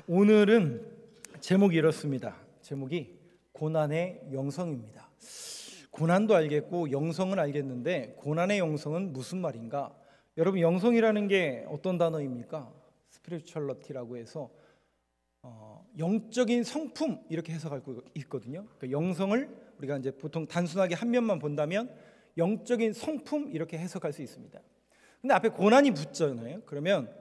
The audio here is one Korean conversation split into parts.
오늘은 제목이 이렇습니다. 제목이 고난의 영성입니다. 고난도 알겠고 영성은 알겠는데 고난의 영성은 무슨 말인가? 여러분, 영성이라는 게 어떤 단어입니까? 스피리추얼러티라고 해서 영적인 성품 이렇게 해석하고 있거든요. 그러니까 영성을 우리가 이제 보통 단순하게 한 면만 본다면 영적인 성품 이렇게 해석할 수 있습니다. 근데 앞에 고난이 붙잖아요. 그러면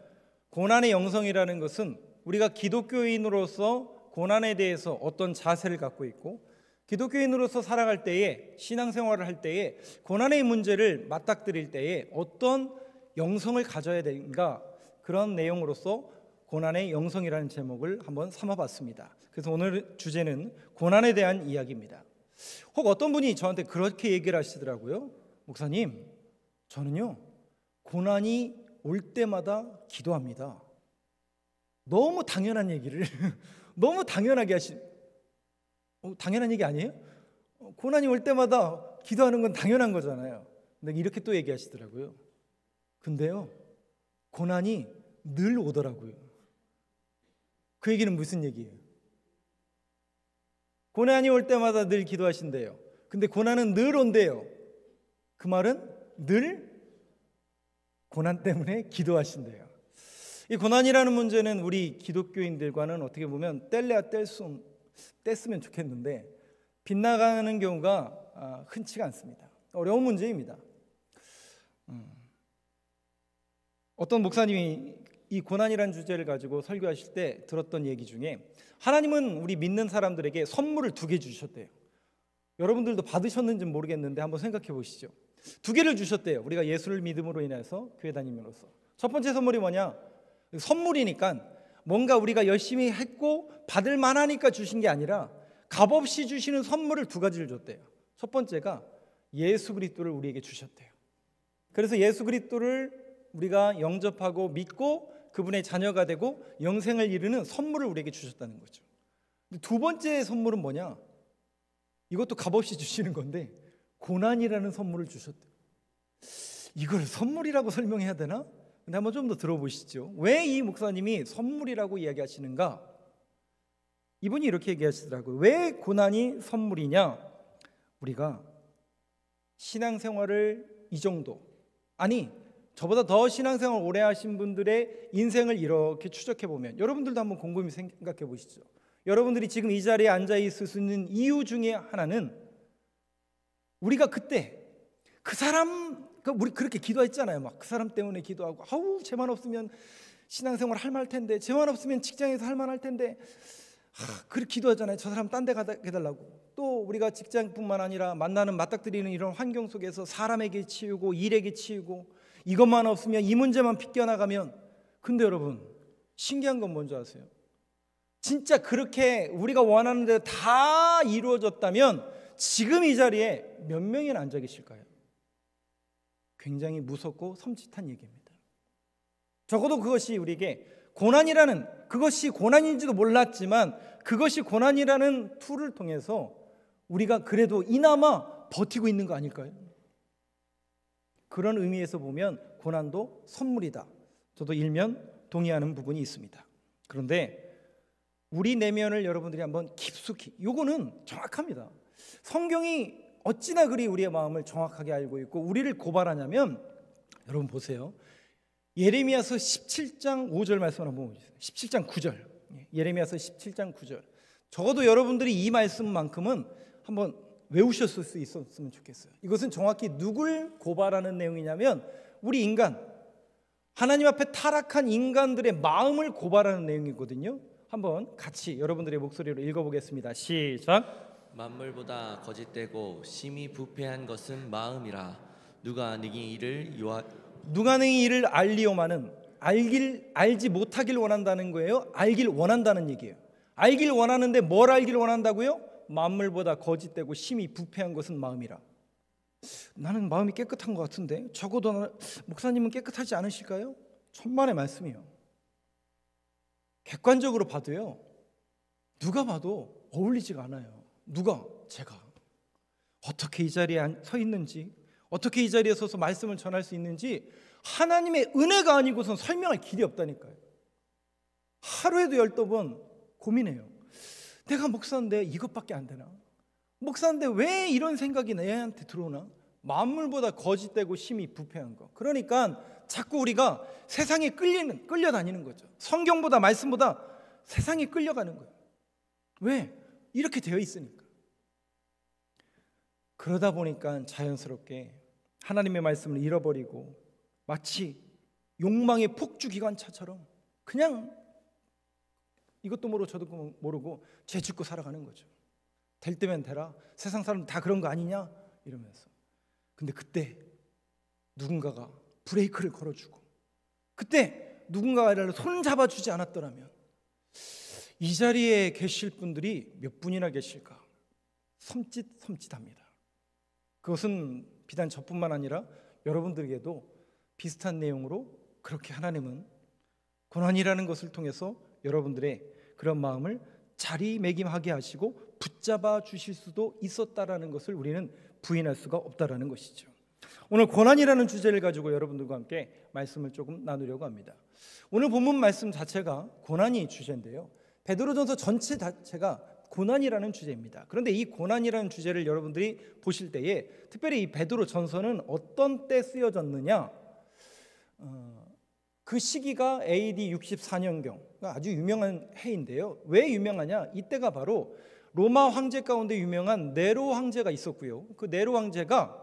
고난의 영성이라는 것은 우리가 기독교인으로서 고난에 대해서 어떤 자세를 갖고 있고 기독교인으로서 살아갈 때에 신앙생활을 할 때에 고난의 문제를 맞닥뜨릴 때에 어떤 영성을 가져야 되는가, 그런 내용으로서 고난의 영성이라는 제목을 한번 삼아봤습니다. 그래서 오늘 주제는 고난에 대한 이야기입니다. 혹 어떤 분이 저한테 그렇게 얘기를 하시더라고요. 목사님, 저는요 고난이 올 때마다 기도합니다. 너무 당연한 얘기를 너무 당연하게 당연한 얘기 아니에요? 고난이 올 때마다 기도하는 건 당연한 거잖아요. 근데 이렇게 또 얘기하시더라고요. 근데요, 고난이 늘 오더라고요. 그 얘기는 무슨 얘기예요? 고난이 올 때마다 늘 기도하신대요. 근데 고난은 늘 온대요. 그 말은 늘 고난 때문에 기도하신대요. 이 고난이라는 문제는 우리 기독교인들과는 어떻게 보면 뗄래야 뗐으면 좋겠는데 빗나가는 경우가 흔치가 않습니다. 어려운 문제입니다. 어떤 목사님이 이 고난이라는 주제를 가지고 설교하실 때 들었던 얘기 중에 하나님은 우리 믿는 사람들에게 선물을 2개 주셨대요. 여러분들도 받으셨는지는 모르겠는데 한번 생각해 보시죠. 2개를 주셨대요. 우리가 예수를 믿음으로 인해서 교회 다님으로써. 첫 번째 선물이 뭐냐? 선물이니까 뭔가 우리가 열심히 했고 받을 만하니까 주신 게 아니라 값없이 주시는 선물을 2가지를 줬대요. 첫 번째가 예수 그리스도를 우리에게 주셨대요. 그래서 예수 그리스도를 우리가 영접하고 믿고 그분의 자녀가 되고 영생을 이루는 선물을 우리에게 주셨다는 거죠. 2번째 선물은 뭐냐? 이것도 값없이 주시는 건데 고난이라는 선물을 주셨대요. 이걸 선물이라고 설명해야 되나? 근데 한번 좀 더 들어보시죠. 왜 이 목사님이 선물이라고 이야기하시는가? 이분이 이렇게 얘기하시더라고요. 왜 고난이 선물이냐? 우리가 신앙생활을 이 정도, 아니 저보다 더 신앙생활 오래 하신 분들의 인생을 이렇게 추적해 보면 여러분들도 한번 곰곰이 생각해 보시죠. 여러분들이 지금 이 자리에 앉아 있을 수 있는 이유 중에 하나는 우리가 그때 그 사람, 우리 그렇게 기도했잖아요. 막 그 사람 때문에 기도하고, 아우 쟤만 없으면 신앙생활 할 만할 텐데, 쟤만 없으면 직장에서 할 만할 텐데, 그렇게 기도하잖아요. 저 사람 딴 데 가게 해달라고. 또 우리가 직장뿐만 아니라 만나는 맞닥뜨리는 이런 환경 속에서 사람에게 치우고 일에게 치우고 이것만 없으면 이 문제만 빗겨나가면. 근데 여러분, 신기한 건 뭔지 아세요? 진짜 그렇게 우리가 원하는 대로 다 이루어졌다면 지금 이 자리에 몇 명이나 앉아 계실까요? 굉장히 무섭고 섬찟한 얘기입니다. 적어도 그것이 우리에게 고난이라는, 그것이 고난인지도 몰랐지만 그것이 고난이라는 툴을 통해서 우리가 그래도 이나마 버티고 있는 거 아닐까요? 그런 의미에서 보면 고난도 선물이다. 저도 일면 동의하는 부분이 있습니다. 그런데 우리 내면을 여러분들이 한번 깊숙이, 요거는 정확합니다. 성경이 어찌나 그리 우리의 마음을 정확하게 알고 있고 우리를 고발하냐면, 여러분 보세요. 예레미야서 17장 5절 말씀을 한번 보세요. 17장 9절. 예레미야서 17장 9절. 적어도 여러분들이 이 말씀만큼은 한번 외우셨을 수 있었으면 좋겠어요. 이것은 정확히 누굴 고발하는 내용이냐면 우리 인간, 하나님 앞에 타락한 인간들의 마음을 고발하는 내용이거든요. 한번 같이 여러분들의 목소리로 읽어보겠습니다. 시작. 만물보다 거짓되고 심히 부패한 것은 마음이라. 누가 능히 이를 알리오마는 알지 못하길 원한다는 거예요. 알길 원한다는 얘기예요. 알길 원하는데 뭘 알길 원한다고요? 만물보다 거짓되고 심히 부패한 것은 마음이라. 나는 마음이 깨끗한 것 같은데 적어도 목사님은 깨끗하지 않으실까요? 천만의 말씀이에요. 객관적으로 봐도요, 누가 봐도 어울리지가 않아요. 누가? 제가 어떻게 이 자리에 서 있는지, 어떻게 이 자리에 서서 말씀을 전할 수 있는지 하나님의 은혜가 아니고선 설명할 길이 없다니까요. 하루에도 10번 고민해요. 내가 목사인데 이것밖에 안 되나? 목사인데 왜 이런 생각이 내한테 들어오나? 만물보다 거짓되고 심히 부패한 거. 그러니까 자꾸 우리가 세상에 끌려다니는 거죠. 성경보다 말씀보다 세상에 끌려가는 거예요. 왜? 이렇게 되어 있으니까. 그러다 보니까 자연스럽게 하나님의 말씀을 잃어버리고 마치 욕망의 폭주기관차처럼 그냥 이것도 모르고 저도 모르고 죄 짓고 살아가는 거죠. 될 때면 되라, 세상 사람들 다 그런 거 아니냐 이러면서. 근데 그때 누군가가 브레이크를 걸어주고, 그때 누군가가 나를 손 잡아주지 않았더라면 이 자리에 계실 분들이 몇 분이나 계실까? 섬찟합니다. 그것은 비단 저뿐만 아니라 여러분들에게도 비슷한 내용으로 그렇게 하나님은 고난이라는 것을 통해서 여러분들의 그런 마음을 자리매김하게 하시고 붙잡아 주실 수도 있었다라는 것을 우리는 부인할 수가 없다라는 것이죠. 오늘 고난이라는 주제를 가지고 여러분들과 함께 말씀을 조금 나누려고 합니다. 오늘 본문 말씀 자체가 고난이 주제인데요, 베드로전서 전체 자체가 고난이라는 주제입니다. 그런데 이 고난이라는 주제를 여러분들이 보실 때에 특별히 이 베드로전서는 어떤 때 쓰여졌느냐, 그 시기가 AD 64년경, 아주 유명한 해인데요. 왜 유명하냐? 이때가 바로 로마 황제 가운데 유명한 네로 황제가 있었고요. 그 네로 황제가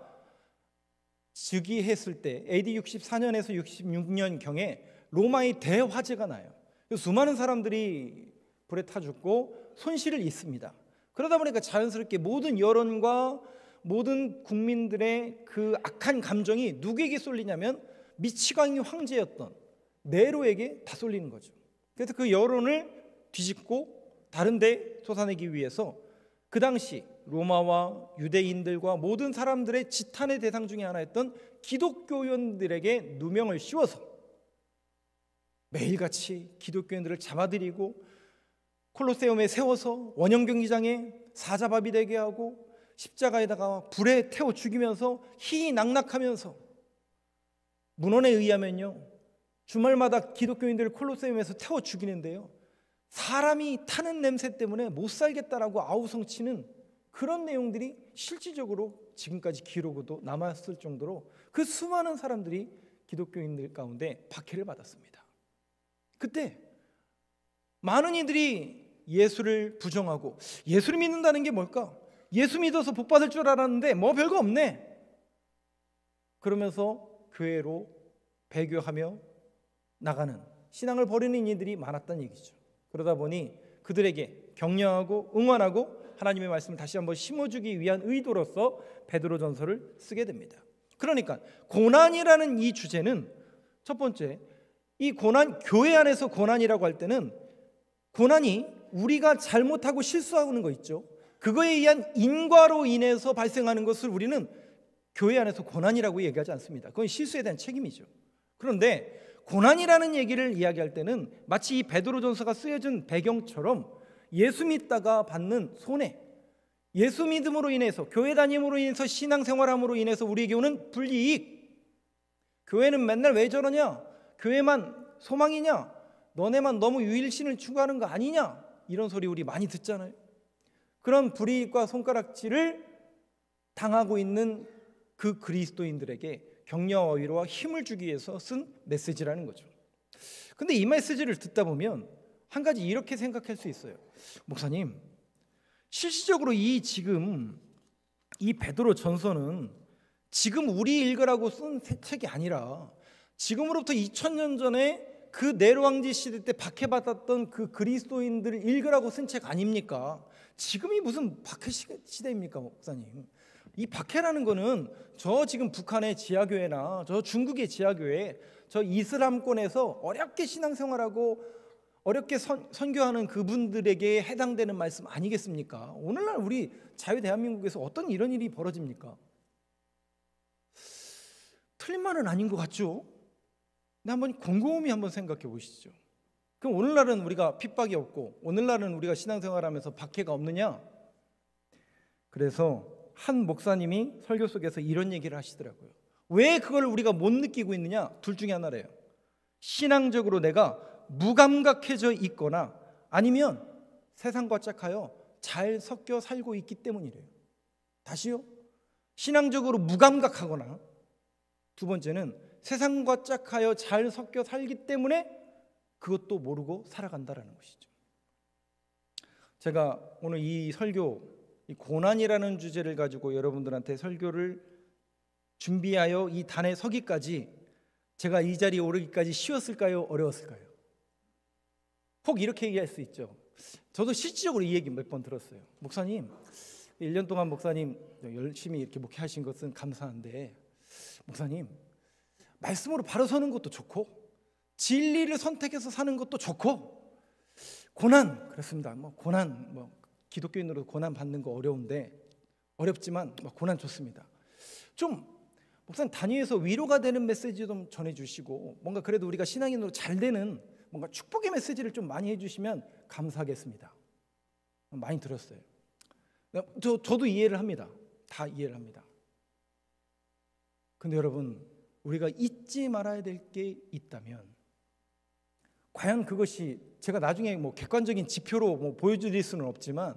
즉위했을 때 AD 64년에서 66년경에 로마의 대화재가 나요. 수많은 사람들이 불에 타 죽고 손실을 입습니다. 그러다 보니까 자연스럽게 모든 여론과 모든 국민들의 그 악한 감정이 누구에게 쏠리냐면 미치광이 황제였던 네로에게 다 쏠리는 거죠. 그래서 그 여론을 뒤집고 다른 데 솟아내기 위해서 그 당시 로마와 유대인들과 모든 사람들의 지탄의 대상 중에 하나였던 기독교인들에게 누명을 씌워서 매일같이 기독교인들을 잡아들이고 콜로세움에 세워서 원형 경기장에 사자밥이 되게 하고 십자가에다가 불에 태워 죽이면서 희낙낙하면서, 문헌에 의하면요, 주말마다 기독교인들을 콜로세움에서 태워 죽이는데요, 사람이 타는 냄새 때문에 못 살겠다라고 아우성치는 그런 내용들이 실질적으로 지금까지 기록으로 남았을 정도로 그 수많은 사람들이 기독교인들 가운데 박해를 받았습니다. 그때 많은 이들이 예수를 부정하고, 예수를 믿는다는 게 뭘까? 예수 믿어서 복 받을 줄 알았는데 뭐 별거 없네, 그러면서 교회로 배교하며 나가는, 신앙을 버리는 이들이 많았다는 얘기죠. 그러다 보니 그들에게 격려하고 응원하고 하나님의 말씀을 다시 한번 심어주기 위한 의도로서 베드로전서를 쓰게 됩니다. 그러니까 고난이라는 이 주제는, 첫 번째, 이 고난, 교회 안에서 고난이라고 할 때는 고난이 우리가 잘못하고 실수하는 거 있죠, 그거에 의한 인과로 인해서 발생하는 것을 우리는 교회 안에서 고난이라고 얘기하지 않습니다. 그건 실수에 대한 책임이죠. 그런데 고난이라는 얘기를 이야기할 때는 마치 이 베드로전서가 쓰여진 배경처럼 예수 믿다가 받는 손해, 예수 믿음으로 인해서, 교회 다님으로 인해서, 신앙생활함으로 인해서 우리에게 오는 불이익, 교회는 맨날 왜 저러냐, 교회만 소망이냐, 너네만 너무 유일신을 추구하는 거 아니냐, 이런 소리 우리 많이 듣잖아요. 그런 불이익과 손가락질을 당하고 있는 그 그리스도인들에게 격려와 위로와 힘을 주기 위해서 쓴 메시지라는 거죠. 근데 이 메시지를 듣다 보면 한 가지 이렇게 생각할 수 있어요. 목사님, 실질적으로 지금 이 베드로 전서는 지금 우리 읽으라고 쓴 책이 아니라 지금으로부터 2000년 전에 그 네로 황제 시대 때 박해받았던 그 그리스도인들을 읽으라고 쓴 책 아닙니까? 지금이 무슨 박해 시대입니까, 목사님? 이 박해라는 거는 저 지금 북한의 지하교회나 저 중국의 지하교회, 저 이슬람권에서 어렵게 신앙생활하고 어렵게 선교하는 그분들에게 해당되는 말씀 아니겠습니까? 오늘날 우리 자유 대한민국에서 어떤 이런 일이 벌어집니까? 틀린 말은 아닌 것 같죠? 근데 한번 곰곰이 한번 생각해 보시죠. 그럼 오늘날은 우리가 핍박이 없고 오늘날은 우리가 신앙생활하면서 박해가 없느냐? 그래서 한 목사님이 설교 속에서 이런 얘기를 하시더라고요. 왜 그걸 우리가 못 느끼고 있느냐? 둘 중에 하나래요. 신앙적으로 내가 무감각해져 있거나 아니면 세상과 짝하여 잘 섞여 살고 있기 때문이래요. 다시요. 신앙적으로 무감각하거나, 두 번째는 세상과 짝하여 잘 섞여 살기 때문에 그것도 모르고 살아간다라는 것이죠. 제가 오늘 이 설교, 이 고난이라는 주제를 가지고 여러분들한테 설교를 준비하여 이 단에 서기까지 제가 이 자리에 오르기까지 쉬웠을까요? 어려웠을까요? 혹 이렇게 얘기할 수 있죠. 저도 실질적으로 이 얘기 몇 번 들었어요. 목사님, 1년 동안 목사님 열심히 이렇게 목회하신 것은 감사한데, 목사님, 말씀으로 바로 서는 것도 좋고 진리를 선택해서 사는 것도 좋고, 고난, 그렇습니다. 고난, 기독교인으로 고난 받는 거 어렵지만 고난 좋습니다. 좀 목사님 단위에서 위로가 되는 메시지 좀 전해주시고, 뭔가 그래도 우리가 신앙인으로 잘 되는 뭔가 축복의 메시지를 좀 많이 해주시면 감사하겠습니다. 많이 들었어요. 저도 이해를 합니다. 다 이해를 합니다. 근데 여러분, 우리가 잊지 말아야 될 게 있다면, 과연 그것이 제가 나중에 객관적인 지표로 보여드릴 수는 없지만,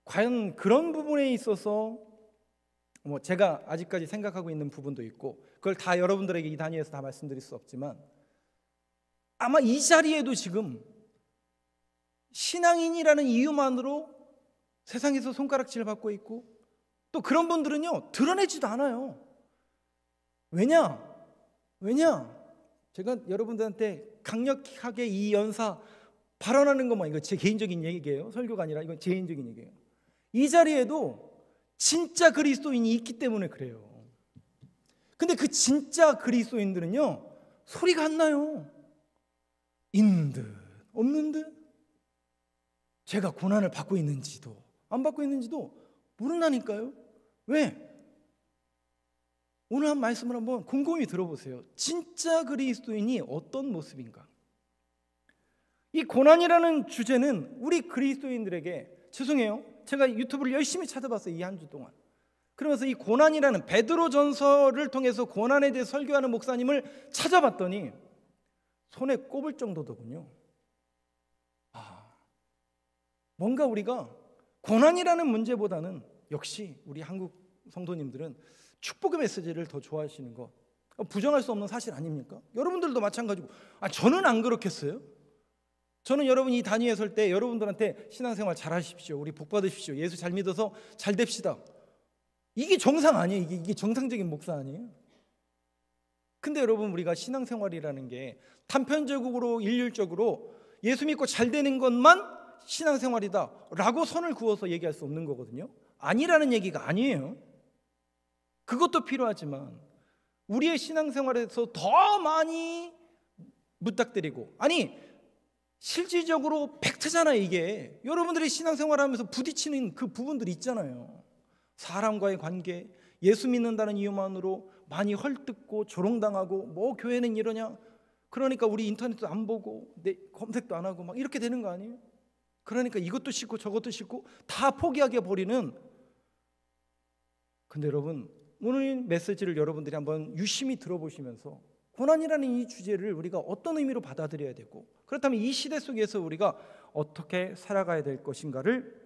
과연 그런 부분에 있어서 제가 아직까지 생각하고 있는 부분도 있고, 그걸 다 여러분들에게 이 단위에서 다 말씀드릴 수 없지만, 아마 이 자리에도 지금 신앙인이라는 이유만으로 세상에서 손가락질을 받고 있고, 또 그런 분들은요 드러내지도 않아요. 왜냐? 제가 여러분들한테 강력하게 이 연사 발언하는 것만, 이거 제 개인적인 얘기예요. 설교가 아니라 이건 제 개인적인 얘기예요. 이 자리에도 진짜 그리스도인이 있기 때문에 그래요. 근데 그 진짜 그리스도인들은요 소리가 안 나요. 있는 듯 없는 듯, 제가 고난을 받고 있는지도 안 받고 있는지도 모른다니까요. 왜? 오늘 한 말씀을 한번 곰곰이 들어보세요. 진짜 그리스도인이 어떤 모습인가? 이 고난이라는 주제는 우리 그리스도인들에게, 죄송해요, 제가 유튜브를 열심히 찾아봤어요, 이 한 주 동안. 그러면서 이 고난이라는 베드로전서를 통해서 고난에 대해 설교하는 목사님을 찾아봤더니 손에 꼽을 정도더군요. 뭔가 우리가 고난이라는 문제보다는 역시 우리 한국 성도님들은 축복의 메시지를 더 좋아하시는 것, 부정할 수 없는 사실 아닙니까? 여러분들도 마찬가지고. 저는 안 그렇겠어요? 저는 여러분이 이 단위에 설 때 여러분들한테 신앙생활 잘 하십시오, 우리 복 받으십시오, 예수 잘 믿어서 잘 됩시다, 이게 정상 아니에요? 이게 정상적인 목사 아니에요? 근데 여러분, 우리가 신앙생활이라는 게 단편적으로 일률적으로 예수 믿고 잘 되는 것만 신앙생활이다 라고 선을 그어서 얘기할 수 없는 거거든요. 아니라는 얘기가 아니에요. 그것도 필요하지만 우리의 신앙생활에서 더 많이 부탁드리고, 아니 실질적으로 팩트잖아요. 이게 여러분들이 신앙생활하면서 부딪히는 그 부분들이 있잖아요. 사람과의 관계, 예수 믿는다는 이유만으로 많이 헐뜯고 조롱당하고, 교회는 이러냐, 그러니까 우리 인터넷도 안 보고 검색도 안 하고 이렇게 되는 거 아니에요? 그러니까 이것도 싫고 저것도 싫고 다 포기하게 버리는. 근데 여러분, 오늘 메시지를 여러분들이 한번 유심히 들어보시면서 고난이라는 이 주제를 우리가 어떤 의미로 받아들여야 되고, 그렇다면 이 시대 속에서 우리가 어떻게 살아가야 될 것인가를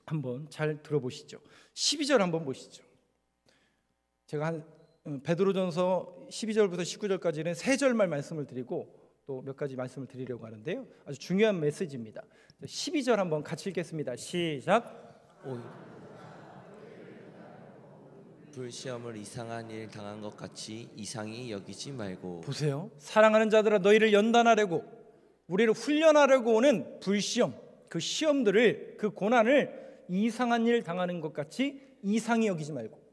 한번 잘 들어보시죠. 12절 한번 보시죠. 제가 베드로전서 12절부터 19절까지는 세 절만 말씀을 드리고 또 몇 가지 말씀을 드리려고 하는데요, 아주 중요한 메시지입니다. 12절 한번 같이 읽겠습니다. 시작. 불시험을 이상한 일 당한 것 같이 이상히 여기지 말고. 보세요. 사랑하는 자들아, 너희를 연단하려고, 우리를 훈련하려고 오는 불시험, 그 시험들을, 그 고난을 이상한 일 당하는 것 같이 이상히 여기지 말고.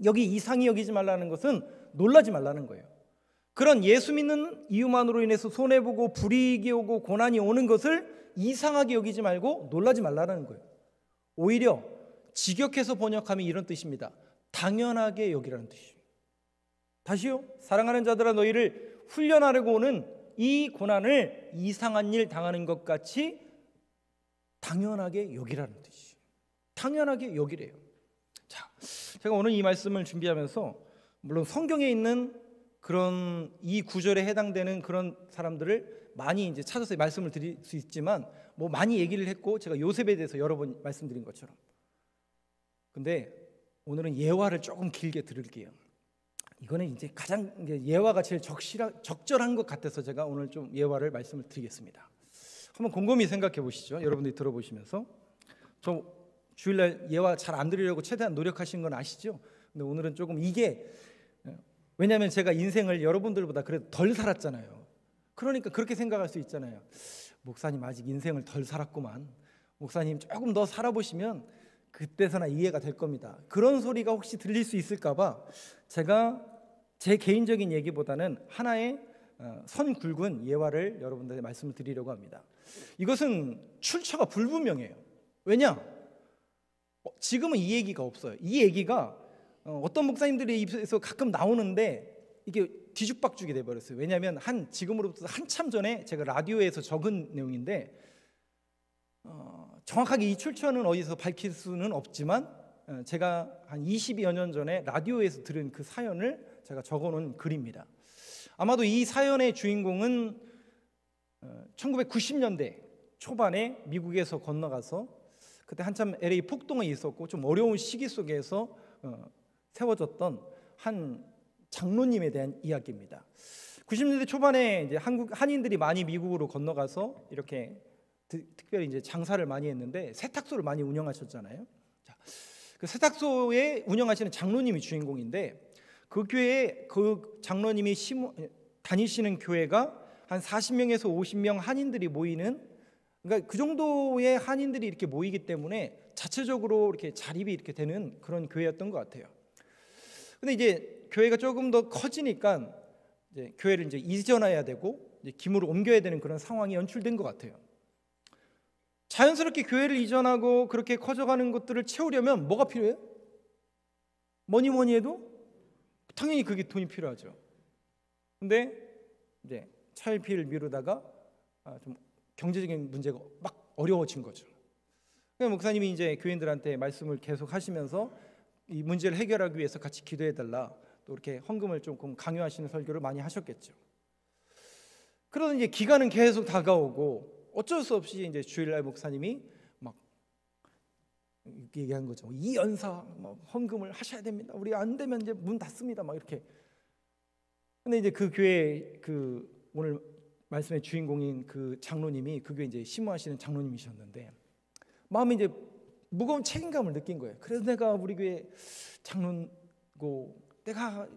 여기 이상히 여기지 말라는 것은 놀라지 말라는 거예요. 그런 예수 믿는 이유만으로 인해서 손해보고 불이익이 오고 고난이 오는 것을 이상하게 여기지 말고 놀라지 말라는 거예요. 오히려 직역해서 번역하면 이런 뜻입니다. 당연하게 여기라는 뜻이에요. 다시요. 사랑하는 자들아, 너희를 훈련하려고 오는 이 고난을 이상한 일 당하는 것 같이 당연하게 여기라는 뜻이에요. 당연하게 여기래요. 자, 제가 오늘 이 말씀을 준비하면서 물론 성경에 있는 그런 이 구절에 해당되는 그런 사람들을 많이 이제 찾아서 말씀을 드릴 수 있지만 뭐 많이 얘기를 했고 제가 요셉에 대해서 여러 번 말씀드린 것처럼. 근데 오늘은 예화를 조금 길게 들을게요. 이거는 이제 가장 예화가 제일 적절한 것 같아서 제가 오늘 좀 예화를 말씀을 드리겠습니다. 한번 곰곰이 생각해 보시죠. 여러분들이 들어보시면서. 저 주일날 예화 잘 안 드리려고 최대한 노력하신 건 아시죠? 근데 오늘은 조금 이게, 왜냐하면 제가 인생을 여러분들보다 그래도 덜 살았잖아요. 그러니까 그렇게 생각할 수 있잖아요. 목사님 아직 인생을 덜 살았구만. 목사님 조금 더 살아보시면 그때서나 이해가 될 겁니다. 그런 소리가 혹시 들릴 수 있을까 봐 제가 제 개인적인 얘기보다는 하나의 선 굵은 예화를 여러분들에게 말씀을 드리려고 합니다. 이것은 출처가 불분명해요. 왜냐? 지금은 이 얘기가 없어요. 이 얘기가 어떤 목사님들의 입에서 가끔 나오는데 이게 뒤죽박죽이 돼버렸어요. 왜냐하면 지금으로부터 한참 전에 제가 라디오에서 적은 내용인데 정확하게 이 출처는 어디서 밝힐 수는 없지만 제가 한 20여 년 전에 라디오에서 들은 그 사연을 제가 적어놓은 글입니다. 아마도 이 사연의 주인공은 1990년대 초반에 미국에서 건너가서 그때 한참 LA 폭동이 있었고 좀 어려운 시기 속에서 세워졌던 한 장로님에 대한 이야기입니다. 90년대 초반에 이제 한인들이 많이 미국으로 건너가서 이렇게 특별히 이제 장사를 많이 했는데 세탁소를 많이 운영하셨잖아요. 자, 그 세탁소에 운영하시는 장로님이 주인공인데 그 교회에 그 장로님이 다니시는 교회가 한 40명에서 50명 한인들이 모이는, 그러니까 그 정도의 한인들이 이렇게 모이기 때문에 자체적으로 이렇게 자립이 이렇게 되는 그런 교회였던 것 같아요. 근데 이제 교회가 조금 더 커지니까 이제 교회를 이제 이전해야 되고 이제 기물을 옮겨야 되는 그런 상황이 연출된 것 같아요. 자연스럽게 교회를 이전하고 그렇게 커져가는 것들을 채우려면 뭐가 필요해요? 뭐니 해도 당연히 그게 돈이 필요하죠. 근데 이제 차일피일 미루다가 좀 경제적인 문제가 막 어려워진 거죠. 그러니까 목사님이 이제 교인들한테 말씀을 계속 하시면서 이 문제를 해결하기 위해서 같이 기도해달라, 또 이렇게 헌금을 조금 강요하시는 설교를 많이 하셨겠죠. 그러던 이제 기간은 계속 다가오고 어쩔 수 없이 이제 주일날 목사님이 막 얘기한 거죠. 이 연사 헌금을 하셔야 됩니다. 우리 안 되면 이제 문 닫습니다. 막 이렇게. 근데 이제 그 교회 그 오늘 말씀의 주인공인 그 장로님이 그 교회 이제 심무하시는 장로님이셨는데 마음에 이제 무거운 책임감을 느낀 거예요. 그래서 내가 우리 교회 장로고 내가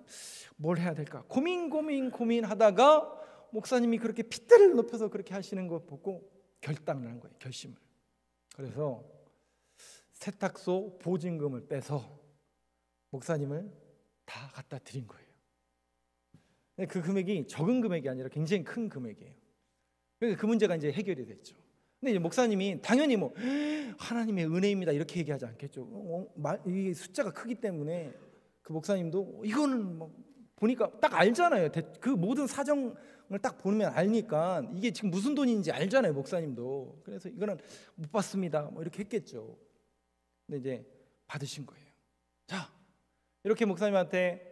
뭘 해야 될까 고민하다가 목사님이 그렇게 핏대를 높여서 그렇게 하시는 거 보고 결단을 한 거예요. 결심을. 그래서 세탁소 보증금을 빼서 목사님을 다 갖다 드린 거예요. 그 금액이 적은 금액이 아니라 굉장히 큰 금액이에요. 그러니까 그 문제가 이제 해결이 됐죠. 근데 이제 목사님이 당연히 뭐 하나님의 은혜입니다 이렇게 얘기하지 않겠죠. 이 숫자가 크기 때문에 그 목사님도 이거는 뭐 보니까 딱 알잖아요. 그 모든 사정을 딱 보면 알니까 이게 지금 무슨 돈인지 알잖아요. 목사님도. 그래서 이거는 못 받습니다 뭐 이렇게 했겠죠. 근데 이제 받으신 거예요. 자, 이렇게 목사님한테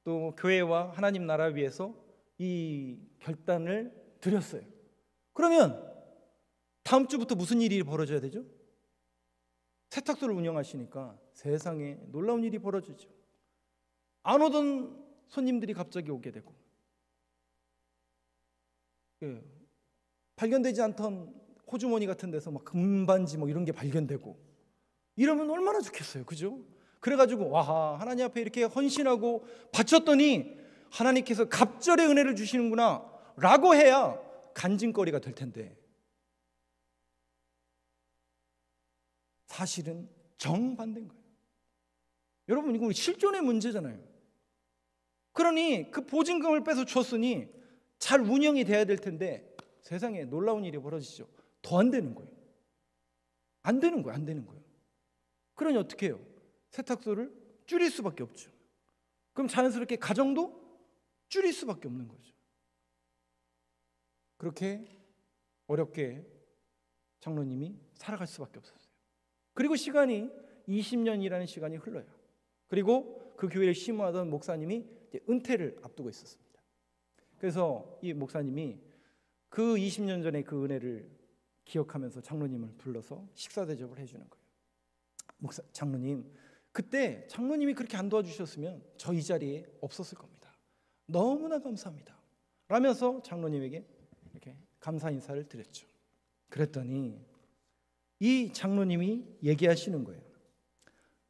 또 교회와 하나님 나라 위해서 이 결단을 드렸어요. 그러면 다음 주부터 무슨 일이 벌어져야 되죠? 세탁소를 운영하시니까 세상에 놀라운 일이 벌어지죠. 안 오던 손님들이 갑자기 오게 되고, 발견되지 않던 호주머니 같은 데서 막 금반지 뭐 이런 게 발견되고, 이러면 얼마나 좋겠어요, 그죠? 그래가지고 와, 하나님 앞에 이렇게 헌신하고 바쳤더니 하나님께서 갑절의 은혜를 주시는구나 라고 해야 간증거리가 될 텐데, 사실은 정반대인 거예요. 여러분, 이거 실존의 문제잖아요. 그러니 그 보증금을 빼서 줬으니 잘 운영이 돼야 될 텐데 세상에 놀라운 일이 벌어지죠. 더 안 되는 거예요. 안 되는 거예요. 그러니 어떻게 해요? 세탁소를 줄일 수밖에 없죠. 그럼 자연스럽게 가정도 줄일 수밖에 없는 거죠. 그렇게 어렵게 장로님이 살아갈 수밖에 없었어요. 그리고 시간이 20년이라는 시간이 흘러요. 그리고 그 교회를 심무하던 목사님이 이제 은퇴를 앞두고 있었습니다. 그래서 이 목사님이 그 20년 전에 그 은혜를 기억하면서 장로님을 불러서 식사 대접을 해주는 거예요. 장로님, 그때 장로님이 그렇게 안 도와주셨으면 저 이 자리에 없었을 겁니다. 너무나 감사합니다 라면서 장로님에게 이렇게 감사 인사를 드렸죠. 그랬더니 이 장로님이 얘기하시는 거예요.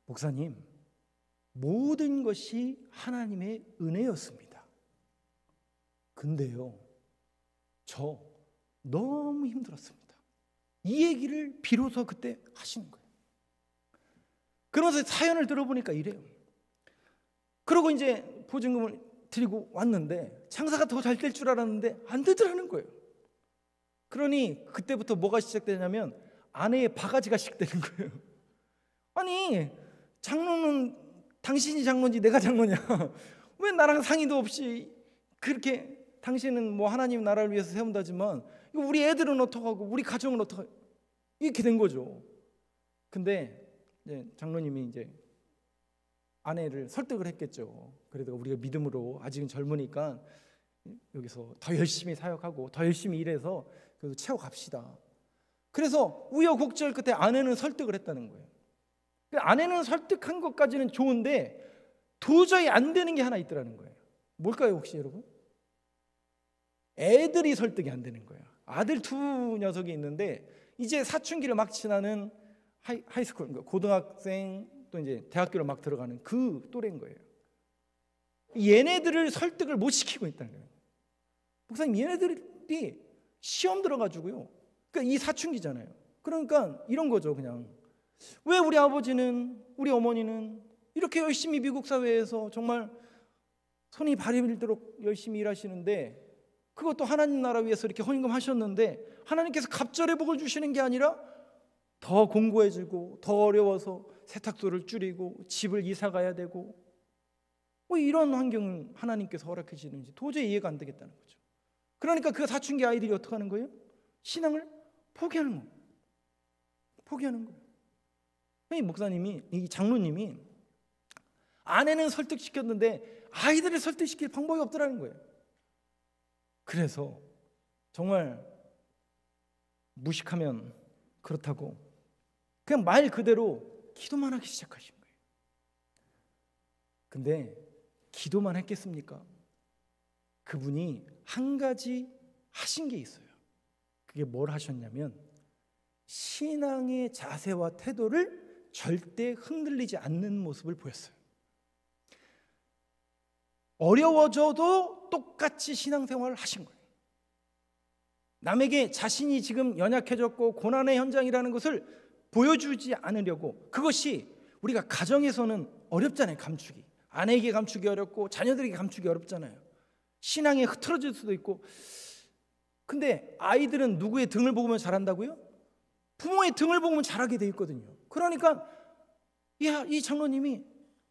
목사님, 모든 것이 하나님의 은혜였습니다. 근데요, 저 너무 힘들었습니다. 이 얘기를 비로소 그때 하시는 거예요. 그러면서 사연을 들어보니까 이래요. 그러고 이제 보증금을 드리고 왔는데 장사가 더 잘 될 줄 알았는데 안 되더라는 거예요. 그러니 그때부터 뭐가 시작되냐면 아내의 바가지가 시작되는 거예요. 아니, 장로는 당신이 장로인지 내가 장로냐? 왜 나랑 상의도 없이 그렇게, 당신은 뭐 하나님 나라를 위해서 세운다지만 우리 애들은 어떡하고 우리 가정은 어떡하고, 이렇게 된 거죠. 근데 이제 장로님이 이제 아내를 설득을 했겠죠. 그래도 우리가 믿음으로 아직은 젊으니까 여기서 더 열심히 사역하고 더 열심히 일해서 그래도 채워갑시다. 그래서 우여곡절 끝에 아내는 설득을 했다는 거예요. 아내는 설득한 것까지는 좋은데 도저히 안 되는 게 하나 있더라는 거예요. 뭘까요 혹시 여러분? 애들이 설득이 안 되는 거예요. 아들 두 녀석이 있는데 이제 사춘기를 막 지나는 하이스쿨, 고등학생 또 이제 대학교를 막 들어가는 그 또래인 거예요. 얘네들을 설득을 못 시키고 있다는 거예요. 목사님, 얘네들이 시험 들어가지고요. 그러니까 이 사춘기잖아요. 그러니까 이런 거죠. 그냥 왜 우리 아버지는, 우리 어머니는 이렇게 열심히 미국 사회에서 정말 손이 발이 밀도록 열심히 일하시는데, 그것도 하나님 나라 위해서 이렇게 헌금 하셨는데 하나님께서 갑절의 복을 주시는 게 아니라 더 공고해지고 더 어려워서 세탁소를 줄이고 집을 이사 가야 되고, 왜 이런 환경을 하나님께서 허락해 주시는지 도저히 이해가 안 되겠다는 거죠. 그러니까 그 사춘기 아이들이 어떻게 하는 거예요? 신앙을 포기하는 거예요. 포기하는 거예요. 이 목사님이, 이 장로님이 아내는 설득시켰는데 아이들을 설득시킬 방법이 없더라는 거예요. 그래서 정말 무식하면 그렇다고 그냥 말 그대로 기도만 하기 시작하신 거예요. 근데 기도만 했겠습니까? 그분이 한 가지 하신 게 있어요. 그게 뭘 하셨냐면 신앙의 자세와 태도를 절대 흔들리지 않는 모습을 보였어요. 어려워져도 똑같이 신앙생활을 하신 거예요. 남에게 자신이 지금 연약해졌고 고난의 현장이라는 것을 보여주지 않으려고. 그것이 우리가 가정에서는 어렵잖아요. 감추기, 아내에게 감추기 어렵고 자녀들에게 감추기 어렵잖아요. 신앙에 흐트러질 수도 있고. 근데 아이들은 누구의 등을 보면 잘한다고요? 부모의 등을 보면 잘하게 돼 있거든요. 그러니까 이 장로님이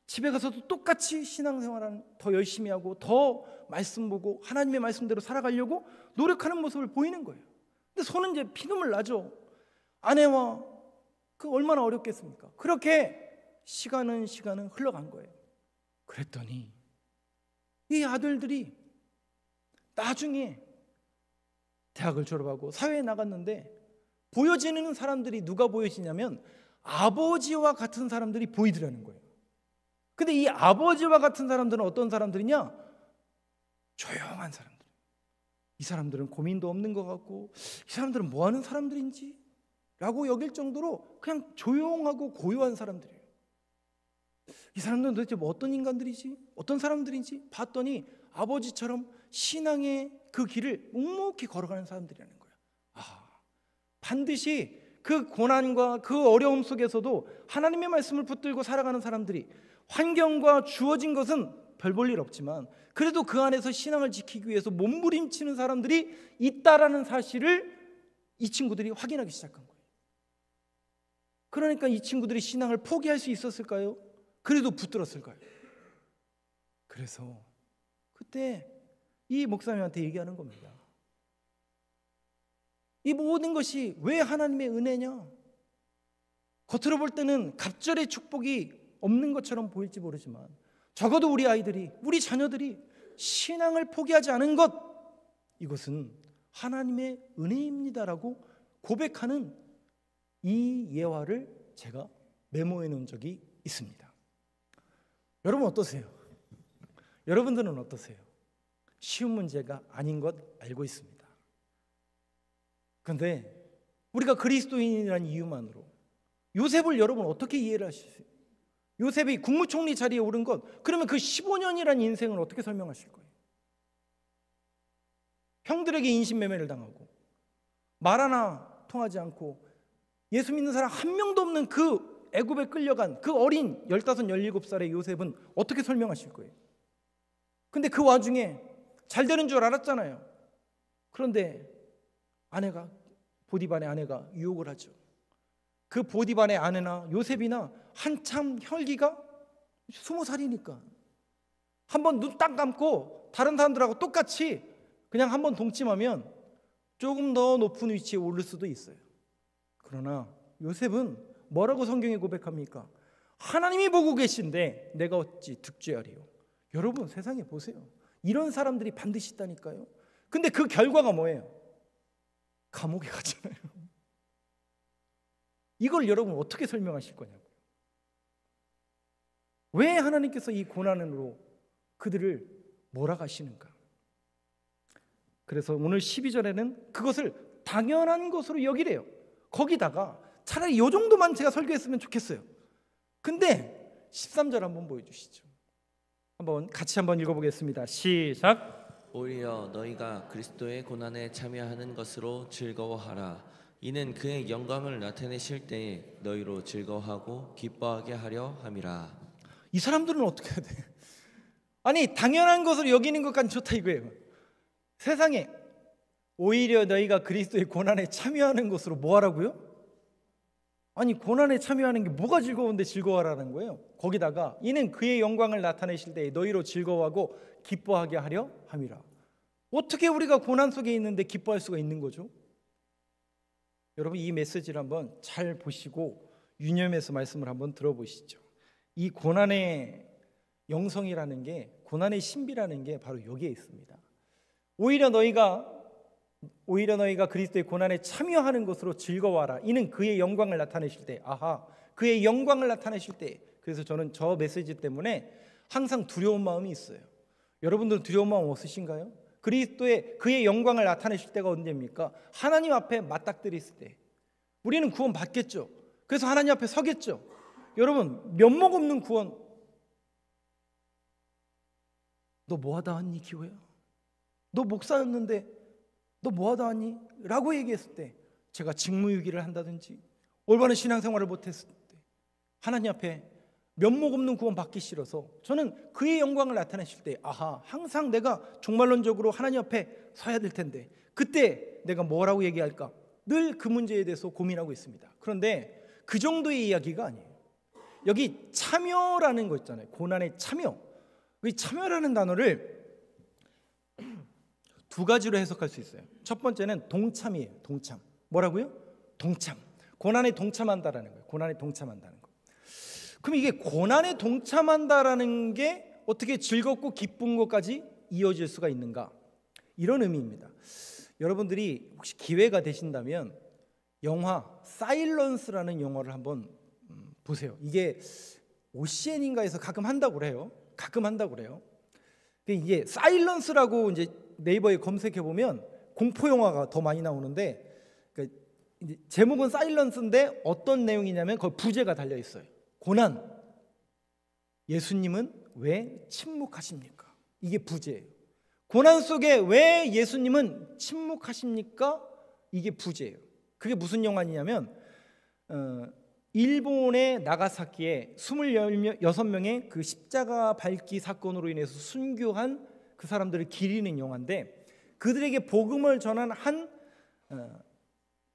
집에 가서도 똑같이 신앙생활을 더 열심히 하고 더 말씀 보고 하나님의 말씀대로 살아가려고 노력하는 모습을 보이는 거예요. 근데 손은 이제 피눈물 나죠. 아내와 그 얼마나 어렵겠습니까? 그렇게 시간은 흘러간 거예요. 그랬더니 이 아들들이 나중에 대학을 졸업하고 사회에 나갔는데 보여지는 사람들이 누가 보여지냐면 아버지와 같은 사람들이 보이더라는 거예요. 근데 이 아버지와 같은 사람들은 어떤 사람들이냐? 조용한 사람들. 이 사람들은 고민도 없는 것 같고 이 사람들은 뭐 하는 사람들인지 라고 여길 정도로 그냥 조용하고 고요한 사람들이에요. 이 사람들은 도대체 뭐 어떤 인간들이지? 어떤 사람들인지 봤더니 아버지처럼 신앙의 그 길을 묵묵히 걸어가는 사람들이라는 거예요. 반드시 그 고난과 그 어려움 속에서도 하나님의 말씀을 붙들고 살아가는 사람들이, 환경과 주어진 것은 별 볼 일 없지만 그래도 그 안에서 신앙을 지키기 위해서 몸부림치는 사람들이 있다라는 사실을 이 친구들이 확인하기 시작한 거예요. 그러니까 이 친구들이 신앙을 포기할 수 있었을까요? 그래도 붙들었을까요? 그래서 그때 이 목사님한테 얘기하는 겁니다. 이 모든 것이 왜 하나님의 은혜냐? 겉으로 볼 때는 갑절의 축복이 없는 것처럼 보일지 모르지만 적어도 우리 아이들이, 우리 자녀들이 신앙을 포기하지 않은 것, 이것은 하나님의 은혜입니다라고 고백하는 이 예화를 제가 메모해 놓은 적이 있습니다. 여러분 어떠세요? 여러분들은 어떠세요? 쉬운 문제가 아닌 것 알고 있습니다. 그런데 우리가 그리스도인이라는 이유만으로 요셉을 여러분 어떻게 이해를 하시세요? 요셉이 국무총리 자리에 오른 것, 그러면 그 15년이라는 인생을 어떻게 설명하실 거예요? 형들에게 인신매매를 당하고 말 하나 통하지 않고 예수 믿는 사람 한 명도 없는 그 애굽에 끌려간 그 어린 15, 17살의 요셉은 어떻게 설명하실 거예요? 근데 그 와중에 잘 되는 줄 알았잖아요. 그런데 아내가, 보디발의 아내가 유혹을 하죠. 그 보디발의 아내나 요셉이나 한참 혈기가 20살이니까 한번 눈 딱 감고 다른 사람들하고 똑같이 그냥 한번 동침하면 조금 더 높은 위치에 오를 수도 있어요. 그러나 요셉은 뭐라고 성경에 고백합니까? 하나님이 보고 계신데 내가 어찌 득죄하리요. 여러분 세상에 보세요. 이런 사람들이 반드시 있다니까요. 근데 그 결과가 뭐예요? 감옥에 가잖아요. 이걸 여러분 어떻게 설명하실 거냐고요. 왜 하나님께서 이 고난으로 그들을 몰아가시는가? 그래서 오늘 12절에는 그것을 당연한 것으로 여기래요. 거기다가 차라리 이 정도만 제가 설교했으면 좋겠어요. 근데 13절 한번 보여주시죠. 같이 한번 읽어보겠습니다. 시작. 오히려 너희가 그리스도의 고난에 참여하는 것으로 즐거워하라. 이는 그의 영광을 나타내실 때에 너희로 즐거워하고 기뻐하게 하려 함이라. 이 사람들은 어떻게 해야 돼? 아니 당연한 것으로 여기는 것까지 좋다 이거예요. 세상에 오히려 너희가 그리스도의 고난에 참여하는 것으로 뭐 하라고요? 아니 고난에 참여하는 게 뭐가 즐거운데 즐거워하라는 거예요. 거기다가 이는 그의 영광을 나타내실 때에 너희로 즐거워하고 기뻐하게 하려 함이라. 어떻게 우리가 고난 속에 있는데 기뻐할 수가 있는 거죠? 여러분 이 메시지를 한번 잘 보시고 유념해서 말씀을 한번 들어보시죠. 이 고난의 영성이라는 게, 고난의 신비라는 게 바로 여기에 있습니다. 오히려 너희가 그리스도의 고난에 참여하는 것으로 즐거워하라. 이는 그의 영광을 나타내실 때. 그의 영광을 나타내실 때. 그래서 저는 저 메시지 때문에 항상 두려운 마음이 있어요. 여러분들은 두려운 마음 없으신가요? 그의 영광을 나타내실 때가 언제입니까? 하나님 앞에 맞닥뜨렸을 때. 우리는 구원 받겠죠. 그래서 하나님 앞에 서겠죠. 여러분 면목 없는 구원. 너 뭐하다 왔니 기호야? 너 목사였는데 너 뭐하다 왔니? 라고 얘기했을 때, 제가 직무유기를 한다든지 올바른 신앙생활을 못했을 때 하나님 앞에 면목 없는 구원 받기 싫어서 저는 그의 영광을 나타내실 때 항상 내가 종말론적으로 하나님 앞에 서야 될 텐데 그때 내가 뭐라고 얘기할까? 늘 그 문제에 대해서 고민하고 있습니다. 그런데 그 정도의 이야기가 아니에요. 여기 참여라는 거 있잖아요. 고난의 참여. 이 참여라는 단어를 두 가지로 해석할 수 있어요. 첫 번째는 동참이에요. 동참. 뭐라고요? 동참. 고난에 동참한다라는 거예요. 고난에 동참한다는 거. 그럼 이게 고난에 동참한다라는 게 어떻게 즐겁고 기쁜 것까지 이어질 수가 있는가? 이런 의미입니다. 여러분들이 혹시 기회가 되신다면 영화 사일런스라는 영화를 한번 보세요. 이게 OCN인가에서 가끔 한다고 그래요. 이게 사일런스라고 이제 네이버에 검색해 보면 공포 영화가 더 많이 나오는데, 그러니까 이제 제목은 사일런스인데 어떤 내용이냐면 거기 부제가 달려 있어요. 고난. 예수님은 왜 침묵하십니까? 이게 부제예요. 고난 속에 왜 예수님은 침묵하십니까? 이게 부제예요. 그게 무슨 영화냐면 일본의 나가사키에 26명의 그 십자가 밟기 사건으로 인해서 순교한 그 사람들을 기리는 영화인데, 그들에게 복음을 전한 한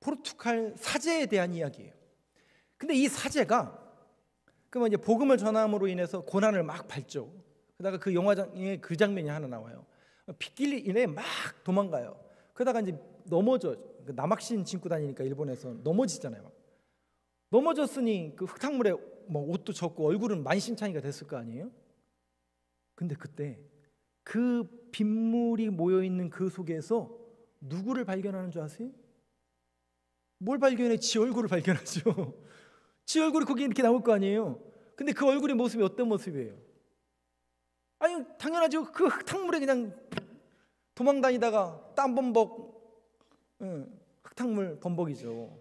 포르투갈 사제에 대한 이야기예요. 근데 이 사제가 그러면 이제 복음을 전함으로 인해서 고난을 막 밟죠. 그러다가 그 영화장에 그 장면이 하나 나와요. 빗길에 막 도망가요. 그러다가 이제 넘어져. 남학신 신고 다니니까 일본에서 넘어지잖아요. 넘어졌으니 그 흙탕물에 뭐 옷도 젖고 얼굴은 만신창이가 됐을 거 아니에요? 근데 그때 그 빗물이 모여 있는 그 속에서 누구를 발견하는 줄 아세요? 뭘 발견해? 지 얼굴을 발견하죠. 지 얼굴이 거기 이렇게 나올 거 아니에요. 근데 그 얼굴의 모습이 어떤 모습이에요? 아니 당연하죠. 그 흙탕물에 그냥 도망다니다가 땀범벅, 흙탕물 범벅이죠.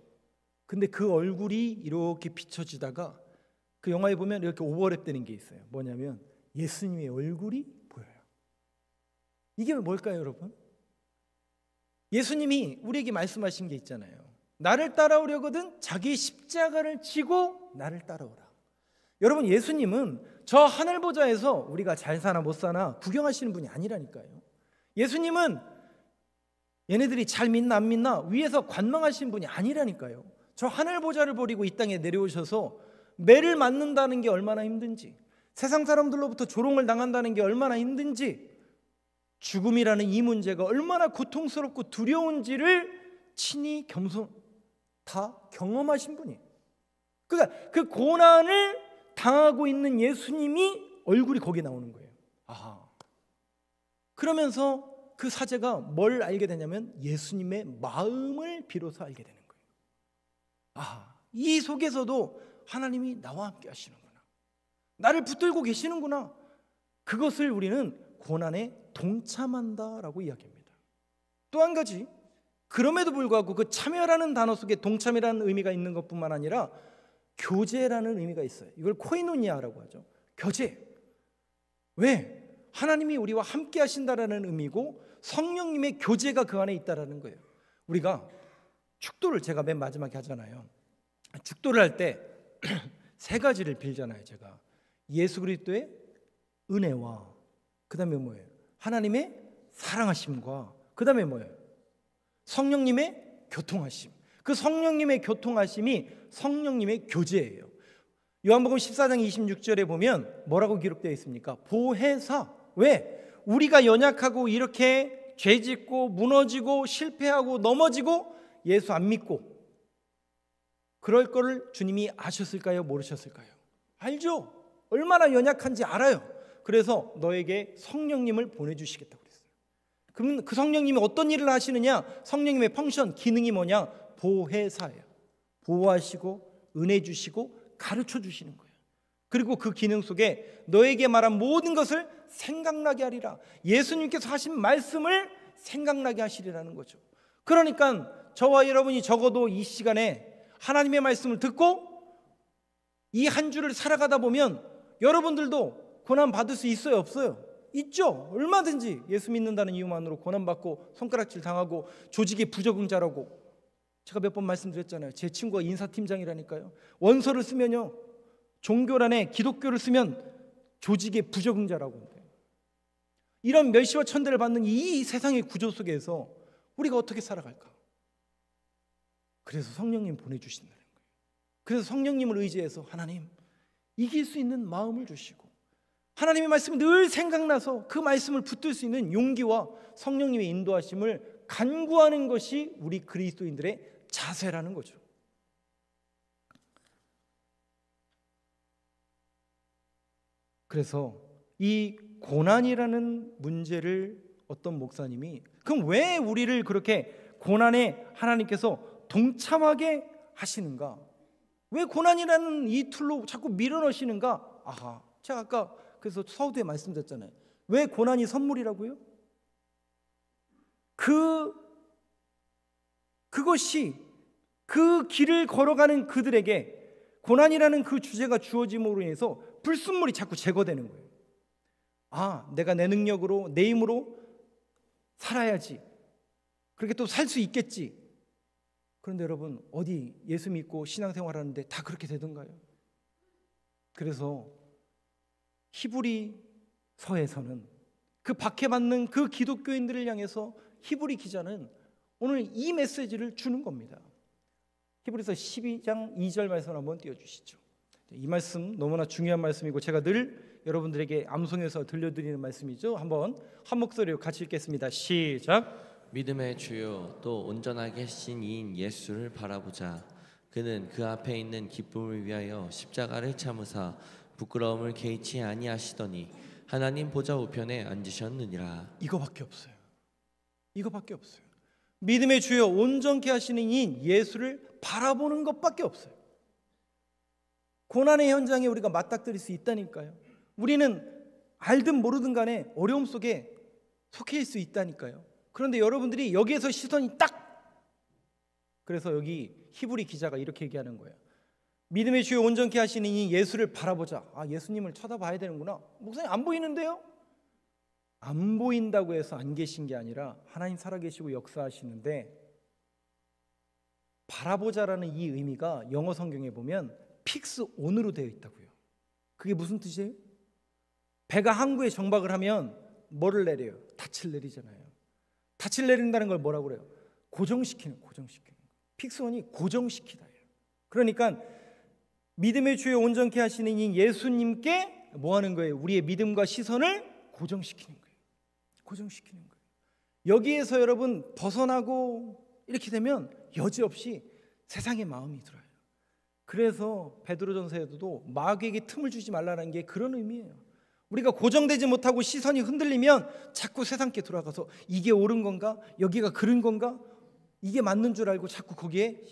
근데 그 얼굴이 이렇게 비춰지다가 그 영화에 보면 이렇게 오버랩 되는 게 있어요. 뭐냐면 예수님의 얼굴이 보여요. 이게 뭘까요, 여러분? 예수님이 우리에게 말씀하신 게 있잖아요. 나를 따라오려거든 자기 십자가를 지고 나를 따라오라. 여러분, 예수님은 저 하늘 보좌에서 우리가 잘 사나 못 사나 구경하시는 분이 아니라니까요. 예수님은 얘네들이 잘 믿나 안 믿나 위에서 관망하시는 분이 아니라니까요. 저 하늘 보좌를 버리고 이 땅에 내려오셔서 매를 맞는다는 게 얼마나 힘든지, 세상 사람들로부터 조롱을 당한다는 게 얼마나 힘든지, 죽음이라는 이 문제가 얼마나 고통스럽고 두려운지를 친히 다 경험하신 분이에요. 그러니까 그 고난을 당하고 있는 예수님이 얼굴이 거기에 나오는 거예요. 아하. 그러면서 그 사제가 뭘 알게 되냐면 예수님의 마음을 비로소 알게 되는 거예요. 아하. 이 속에서도 하나님이 나와 함께 하시는구나, 나를 붙들고 계시는구나, 그것을 우리는 고난에 동참한다라고 이야기합니다. 또 한 가지, 그럼에도 불구하고 그 참여라는 단어 속에 동참이라는 의미가 있는 것뿐만 아니라 교제라는 의미가 있어요. 이걸 코이노니아라고 하죠. 교제. 왜? 하나님이 우리와 함께 하신다라는 의미고 성령님의 교제가 그 안에 있다라는 거예요. 우리가 축도를 제가 맨 마지막에 하잖아요. 축도를 할 때 세 가지를 빌잖아요. 제가 예수 그리스도의 은혜와 그 다음에 뭐예요? 하나님의 사랑하심과 그 다음에 뭐예요? 성령님의 교통하심. 그 성령님의 교통하심이 성령님의 교제예요. 요한복음 14장 26절에 보면 뭐라고 기록되어 있습니까? 보혜사. 왜? 우리가 연약하고 이렇게 죄짓고 무너지고 실패하고 넘어지고 예수 안 믿고 그럴 거를 주님이 아셨을까요? 모르셨을까요? 알죠. 얼마나 연약한지 알아요. 그래서 너에게 성령님을 보내주시겠다고 그랬어요. 그럼 그 성령님이 어떤 일을 하시느냐? 성령님의 펑션, 기능이 뭐냐? 보혜사예요. 보호하시고 은혜 주시고 가르쳐 주시는 거예요. 그리고 그 기능 속에 너에게 말한 모든 것을 생각나게 하리라. 예수님께서 하신 말씀을 생각나게 하시리라는 거죠. 그러니까 저와 여러분이 적어도 이 시간에 하나님의 말씀을 듣고 이 한 주를 살아가다 보면 여러분들도 고난 받을 수 있어요, 없어요? 있죠. 얼마든지 예수 믿는다는 이유만으로 고난받고 손가락질 당하고 조직의 부적응자라고 제가 몇 번 말씀드렸잖아요. 제 친구가 인사팀장이라니까요. 원서를 쓰면요, 종교란에 기독교를 쓰면 조직의 부적응자라고. 이런 멸시와 천대를 받는 이 세상의 구조 속에서 우리가 어떻게 살아갈까? 그래서 성령님 보내주신다는 거예요. 그래서 성령님을 의지해서 하나님 이길 수 있는 마음을 주시고 하나님의 말씀이 늘 생각나서 그 말씀을 붙들 수 있는 용기와 성령님의 인도하심을 간구하는 것이 우리 그리스도인들의 자세라는 거죠. 그래서 이 고난이라는 문제를 어떤 목사님이 그럼 왜 우리를 그렇게 고난에 하나님께서 동참하게 하시는가? 왜 고난이라는 이 툴로 자꾸 밀어넣으시는가? 아하, 제가 아까 그래서 서두에 말씀드렸잖아요. 왜 고난이 선물이라고요? 그것이 그 길을 걸어가는 그들에게 고난이라는 그 주제가 주어짐으로 인해서 불순물이 자꾸 제거되는 거예요. 아, 내가 내 능력으로 내 힘으로 살아야지, 그렇게 또 살 수 있겠지. 그런데 여러분, 어디 예수 믿고 신앙생활하는데 다 그렇게 되던가요? 그래서 히브리서에서는 그 박해받는 그 기독교인들을 향해서 히브리 기자는 오늘 이 메시지를 주는 겁니다. 히브리서 12장 2절 말씀 한번 띄워주시죠. 이 말씀 너무나 중요한 말씀이고 제가 늘 여러분들에게 암송해서 들려드리는 말씀이죠. 한번 한 목소리로 같이 읽겠습니다. 시작. 믿음의 주요 또 온전하게 하신 이인 예수를 바라보자. 그는 그 앞에 있는 기쁨을 위하여 십자가를 참으사 부끄러움을 개의치 아니하시더니 하나님 보좌 우편에 앉으셨느니라. 이거밖에 없어요. 이거밖에 없어요. 믿음의 주여 온전케 하시는 이인 예수를 바라보는 것밖에 없어요. 고난의 현장에 우리가 맞닥뜨릴 수 있다니까요. 우리는 알든 모르든 간에 어려움 속에 속해 있을 수 있다니까요. 그런데 여러분들이 여기에서 시선이 딱, 그래서 여기 히브리 기자가 이렇게 얘기하는 거예요. 믿음의 주여 온전케 하시는 이 예수를 바라보자. 아, 예수님을 쳐다봐야 되는구나. 목사님 안 보이는데요? 안 보인다고 해서 안 계신 게 아니라 하나님 살아계시고 역사하시는데, 바라보자라는 이 의미가 영어 성경에 보면 픽스 온으로 되어 있다고요. 그게 무슨 뜻이에요? 배가 항구에 정박을 하면 뭐를 내려요? 닻을 내리잖아요. 닻을 내린다는 걸 뭐라고 그래요? 고정시키는 거. 픽스 온이 고정시키다. 그러니까 믿음의 주여 온전케 하시는 이 예수님께 뭐 하는 거예요? 우리의 믿음과 시선을 고정시키는 거예요. 여기에서 여러분 벗어나고 이렇게 되면 여지없이 세상의 마음이 들어요. 그래서 베드로전서에도 마귀에게 틈을 주지 말라는 게 그런 의미예요. 우리가 고정되지 못하고 시선이 흔들리면 자꾸 세상께 돌아가서 이게 옳은 건가? 여기가 그른 건가? 이게 맞는 줄 알고 자꾸 거기에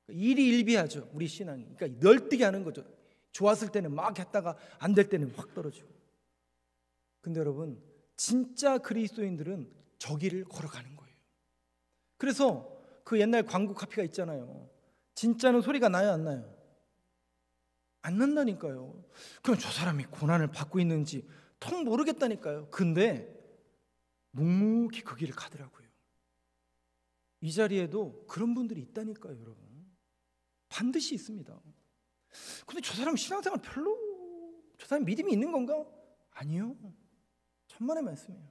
일희일비하죠. 우리 신앙이. 그러니까 널뛰게 하는 거죠. 좋았을 때는 막 했다가 안 될 때는 확 떨어지고. 근데 여러분, 진짜 그리스도인들은 저 길을 걸어가는 거예요. 그래서 그 옛날 광고 카피가 있잖아요. 진짜는 소리가 나요, 안 나요? 안 난다니까요. 그럼 저 사람이 고난을 받고 있는지 통 모르겠다니까요. 근데 묵묵히 그 길을 가더라고요. 이 자리에도 그런 분들이 있다니까요, 여러분. 반드시 있습니다. 근데 저 사람 신앙생활 별로, 저 사람 믿음이 있는 건가? 아니요. 천만의 말씀이에요.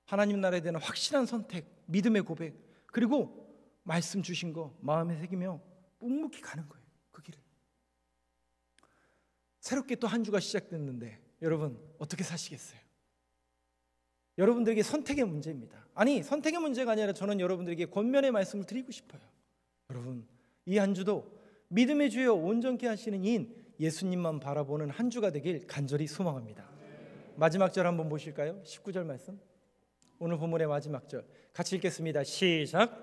하나님 나라에 대한 확실한 선택, 믿음의 고백, 그리고 말씀 주신 거 마음에 새기며 묵묵히 가는 거예요. 그 길을. 새롭게 또 한 주가 시작됐는데 여러분 어떻게 사시겠어요? 여러분들에게 선택의 문제입니다. 아니, 선택의 문제가 아니라 저는 여러분들에게 권면의 말씀을 드리고 싶어요. 여러분, 이 한 주도 믿음의 주여 온전케 하시는 이인 예수님만 바라보는 한 주가 되길 간절히 소망합니다. 마지막 절 한번 보실까요? 19절 말씀. 오늘 본문의 마지막 절 같이 읽겠습니다. 시작.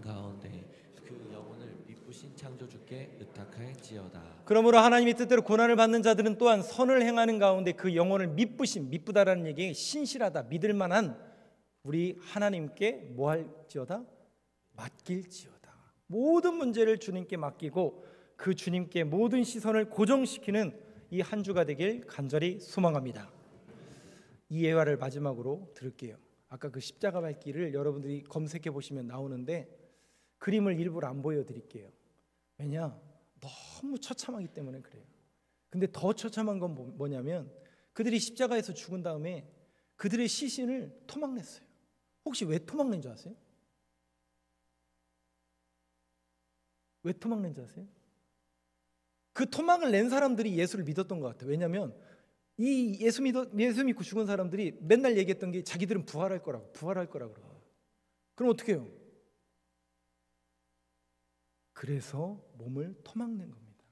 가운데 그 영혼을 미쁘신 창조주께 의탁할지어다. 그러므로 하나님의 뜻대로 고난을 받는 자들은 또한 선을 행하는 가운데 그 영혼을 미쁘다라는 얘기, 신실하다, 믿을 만한 우리 하나님께 뭐 할지어다? 맡길지어다. 모든 문제를 주님께 맡기고 그 주님께 모든 시선을 고정시키는 이 한 주가 되길 간절히 소망합니다. 이 예화를 마지막으로 들을게요. 아까 그 십자가 밟기를 여러분들이 검색해 보시면 나오는데 그림을 일부러 안 보여드릴게요. 왜냐? 너무 처참하기 때문에 그래요. 근데 더 처참한 건 뭐냐면 그들이 십자가에서 죽은 다음에 그들의 시신을 토막냈어요. 혹시 왜 토막낸 줄 아세요? 왜 토막낸 줄 아세요? 그 토막을 낸 사람들이 예수를 믿었던 것 같아요. 왜냐하면 이 예수 믿고 죽은 사람들이 맨날 얘기했던 게 자기들은 부활할 거라고. 그럼 어떻게 해요? 그래서 몸을 토막낸 겁니다.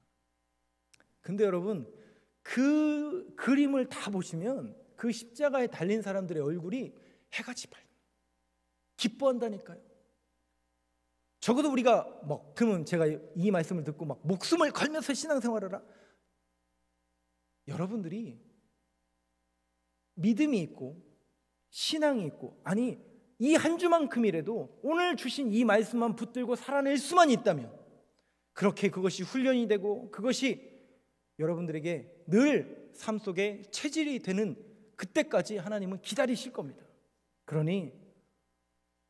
근데 여러분, 그 그림을 다 보시면 그 십자가에 달린 사람들의 얼굴이 해같이 밝아요. 기뻐한다니까요. 적어도 우리가 그러면 제가 이 말씀을 듣고 목숨을 걸면서 신앙생활을 하라. 여러분들이 믿음이 있고 신앙이 있고, 아니 이 한 주만큼이라도 오늘 주신 이 말씀만 붙들고 살아낼 수만 있다면, 그렇게 그것이 훈련이 되고 그것이 여러분들에게 늘 삶 속에 체질이 되는 그때까지 하나님은 기다리실 겁니다. 그러니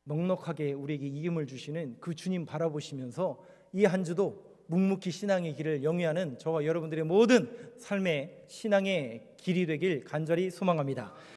넉넉하게 우리에게 이음을 주시는 그 주님 바라보시면서 이 한 주도 묵묵히 신앙의 길을 영위하는 저와 여러분들의 모든 삶의 신앙의 길이 되길 간절히 소망합니다.